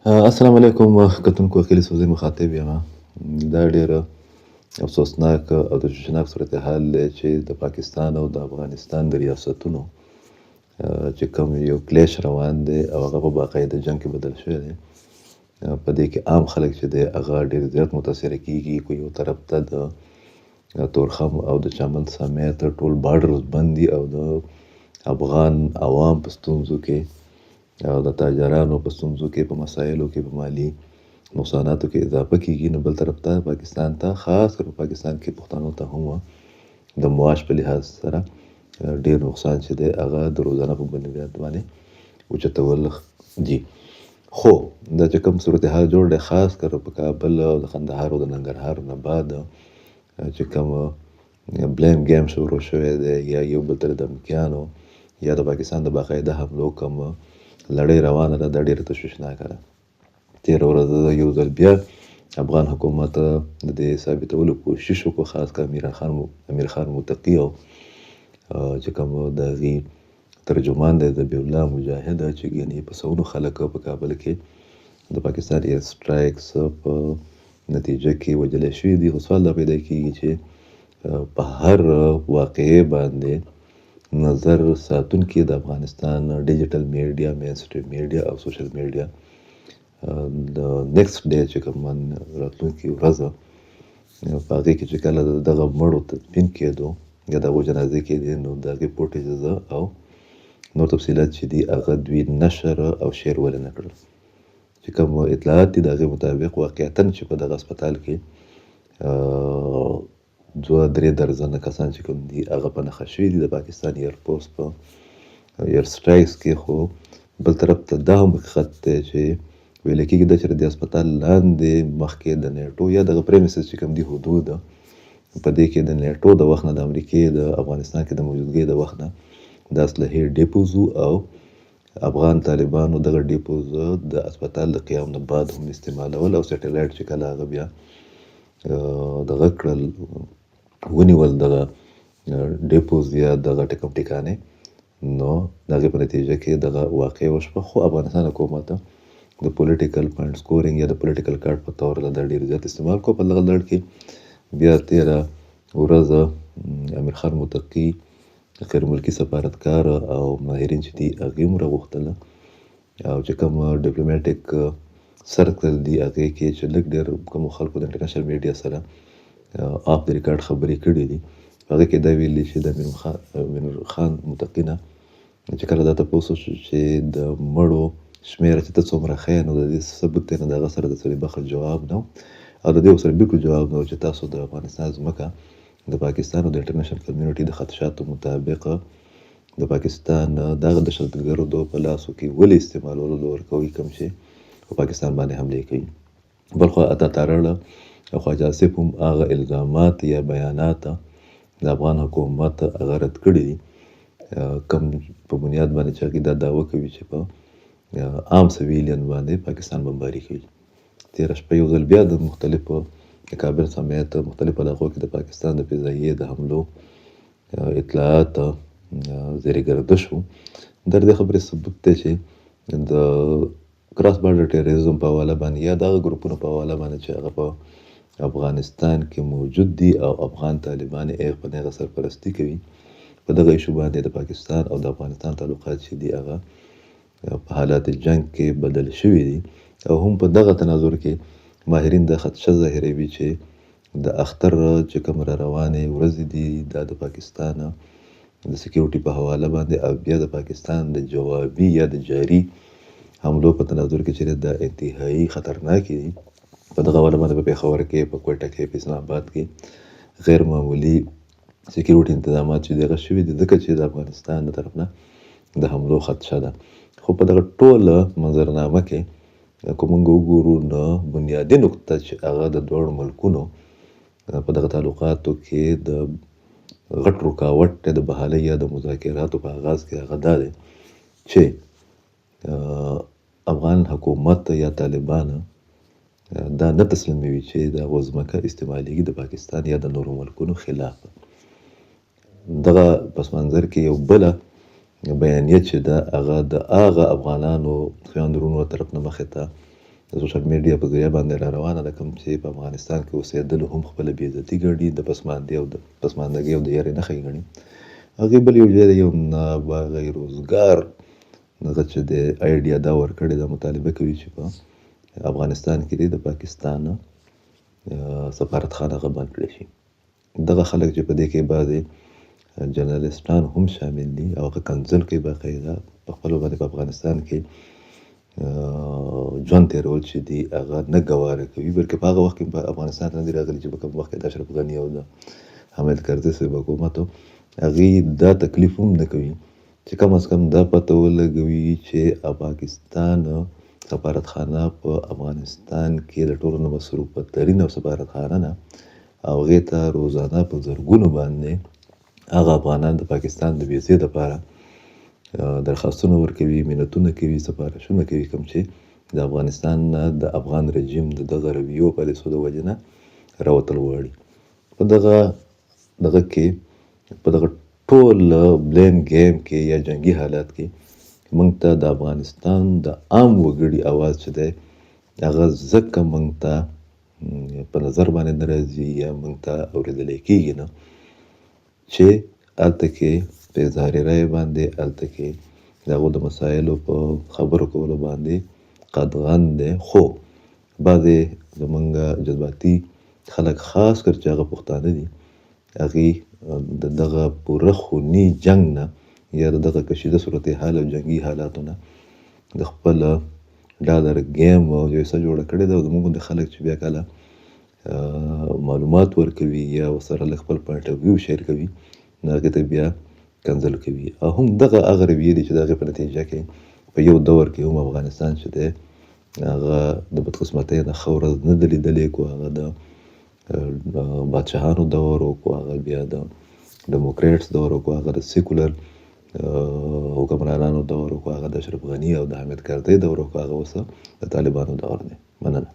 السلام علیکم کتونکو اخیلی سوزی مخاطب یم. دا ډېره افسوسناک او د تشویشناک صورتحال دی چې د پاکستان او د افغانستان د ریاستونو چې کوم یو کلیش روان دی او هغه په باقاعده جنګ کې بدل شوی دی. په دې کې عام خلک چې دی هغه ډېر زیات متاثره کیږي. کو یو طرف ته د تورخم او د چمن سمیت ټول بارډرز بند دي او د افغان عوام په ستونزو کې او د تاجرانو په ستونزو کې، په مسایلو کې، په مالي نقصاناتو کې اضافه کیږي. نو بل طرف ته پاکستان ته، خاص کر په پاکستان کې پښتنو ته هم د معاش په لحاظ سره ډېر نقصان چې دی هغه د روزانه په بنیاد باندې اوچتول دي. خو دا چې کوم صورتحال جوړ دی، خاص کر په کابل او د قندهار او د ننګرهار نه بعد چې کوم بلیم گیم شروع شوی دی یا یو بل ته د دمکیانو یا د پاکستان د باقاعده حملو کوم لړۍ روانه ده، دا ډېره تشویشناکه ده. تېره ورځ یو ځل بیا افغان حکومت د دې ثابتولو کوشش وکړو، خاص کر امیر خان متقي او چې کوم د هغې ترجمان دی ذبیح الله مجاهد چې ګینې په سلونو خلک په کابل کې د پاکستان ایر سټرایکس په نتیجه کې وژلی شوي دي. خو سوال دا پیدا کېږي چې په هر واقعې باندې نظر ساتونکي د افغانستان ډیجیټل میډیا، مین سټریم میډیا او سوشل میډیا د نیکسټ ډے چې کوم راتلونکي ورځ په هغې کې چې کله دغه مړو تدفین کېدو یا د هغو جنازې کېدې، نو د هغې فوټیجز او نور تفصیلات چې دي هغه دوی نشر او شیر ولې نه کړل. چې کوم اطلاعات دي د هغې مطابق واقعیتاً چې په دغه هسپتال کې 2-3 درجنه کسان چې کوم دي هغه په نښه شوي دي د پاکستان ایرفورس په ایر سټرایکس کې. خو بل طرف ته دا هم حقیقت دی چې ویل کېږي دا چې د هسپتال لاندې مخکې د نیټو یا دغه پریمیسز چې کوم دي حدود په دې کې د نیټو د وخت نه د امریکې د افغانستان کې د موجودګۍ د وخت نه د اسلحې ډیپوز او افغان طالبانو دغه ډیپوز د هسپتال د قیام نه بعد هم استعمالول او سیټلایټ چې کله هغه بیا دغه کړل ونیول دغه ډیپوز یا دغه ټکم ټکانې، نو د هغې په نتیجه کې دغه واقع وشوه. خو افغانستان حکومت د پولیټیکل پوینټ سکورینګ یا د پولیټیکل کارت په طور دا ډېر زیات استعمال کو. په دغه لړ کې بیا 13 ورځ امیر خان متقي، غیر ملکي سفارتکار او ماهرین چې دي هغې هم راغوښتله او چې کوم ډیپلوماټیک سرکل دي هغې کې چې لږ ډېر کومو خلکو د انټرنیشنل میډیا سره آف د ریکارډ خبرې کړي دي، هغې کې دا ویلي چې د امیر خان متقي نه چې کله دا تپوس وشو چې د مړو شمېره چې ته څومره ښیې، نو د دې ثبوت دی، نو د هغه سره د څلي بخل جواب نه او د دې سره بالکل جواب نه چې تاسو د افغانستان ځمکه د پاکستان او د انټرنیشنل کمیونټي د خدشاتو مطابق د پاکستان دغه دهشتګردو په لاسو کې ولې استعمالولو ورکوي، کوم چې په پاکستان باندې حملې کوي. بل خوا اتاتارړه او خواجه آصف هم هغه الزامات یا بیانات د افغان حکومت هغه رد کړي دي، کوم په بنیاد باندې چې هغې دا دعوه کوي چې په عام سویلین باندې پاکستان بمباري کوي. تېره شپه یو ځل بیا د مختلفو د کابل سمیت مختلفو علاقو کې د پاکستان د فضایي د حملو اطلاعات زیرګرده شو. در دې خبرې ثبوت دی چې د کراس بارډر ټیرریزم په حواله باندې یا دغه ګروپونو په حواله باندې چې هغه په افغانستان کې موجود دي او افغان طالبان یې په هغه سرپرستي کوي، په دغه ایشو باندې د پاکستان او د افغانستان تعلقات چې دي هغه په حالات جنگ کې بدل شوي دي. او هم په دغه تناظر کې ماهرین د خدشه ظاهروي چې د اختر چې کوم را روانې ورځې دي دا د پاکستان د سکیورټي په حواله باندې او بیا د پاکستان د جوابي یا د جاري حملو په تناظر کې چې دا انتهایی خطرناکې دي. په دغه حواله باندې په پېښور کې، په کوټه کې، په اسلام آباد کې غیر معمولي سکیورټي انتظامات چې دغه شوي دي، ځکه چې د افغانستان د طرف نه د حملو خدشه ده. خو په دغه ټوله منظرنامه کې که موږ وګورو نو بنیادي نقطه چې هغه د دواړو ملکونو په دغه تعلقاتو کې د غټ رکاوټ د بحالۍ یا د مذاکراتو په آغاز کې هغه دا دی چې افغان حکومت یا طالبان دا نه تسلیموي چې د هغو ځمکه استعمالیږي د پاکستان یا د نورو ملکونو خلاف. دغه پس منظر کې یو بله بیانیه چې ده هغه د هغه افغانانو خویندرونو طرف نه مخې ته د سوشل میډیا په ذریعه باندې را روانه ده، کوم چې په افغانستان کې اوسېدل هم خپله بې عزتي ګڼي، د پسماندګۍ او د یارۍ نښه یې ګڼي. هغې بل یو ځای د یو نابغه روزګار دغه چې د آیډیا دا ورکړې ده، مطالبه کوي چې په افغانستان کې د پاکستان سفارتخانه هغه بند کړی شي. دغه خلک چې په دې کې بعضې جرنالستان هم شامل دي او هغه کنځل کوي باقاعده په خپلو باندې په افغانستان کې ژوند تېرول چې دي هغه نه ګواره کوي، بلکې په هغه وخت کې په افغانستان ته نه دي راغلي چې په کوم وخت کې د اشرف غني او د حامد کرزي صاحب حکومت و، هغې دا تکلیف هم نه کوي چې کم از کم دا پته ولګوي چې پاکستان سفارتخانه په افغانستان کې د ټولو نه مصروفه ترینه سفارتخانه ده او هغې ته روزانه په زرګونو باندې هغه افغانان د پاکستان د ویزې دپاره درخواستونه ورکوي، منتونه کوي، سفارشونه کوي، کوم چې د افغانستان نه د افغان رژیم د دغه رویو پالیسو د وجې نه راوتل غواړي. په دغه کې په دغه ټول بلیم ګیم کې یا جنګي حالات کې موږ ته د افغانستان د عام وګړي اواز چې دی هغه ځکه موږ ته په نظر باندې نه راځي یا موږ ته اورېدلی کېږي نه چې هلته کې په اظهار رایې باندې، هلته کې د هغو د مسایلو په خبرو کولو باندې قدغن دی. خو بعضې زمونږ جذباتي خلک خاص کر چې هغه پښتانه دي، هغې د دغه پوره خوني جنګ نه یا د دغه کشیده صورتحال او جنګي حالاتو نه د خپل ډالر ګیم او یو څه جوړه کړې ده او زموږ د خلک چې بیا کله معلومات ورکوي یا ورسره لږ خپل پوینټ اف ویو شیر کوي نو هغې ته بیا کنځل کوي. او هم دغه هغه رویې دي چې د هغې په نتیجه کې په یو دور کې هم افغانستان چې دی هغه د بدقسمتۍ نه ښه ورځ نه ده لیدلې، کو هغه د بادشاهانو دور و، کو هغه بیا د ډیموکریټس دور و، کو هغه د سیکولر حکمرانانو دور و، کو هغه د اشرف غني او د حامد کرزي دور و، کو هغه اوس د طالبانو دور دی. مننه.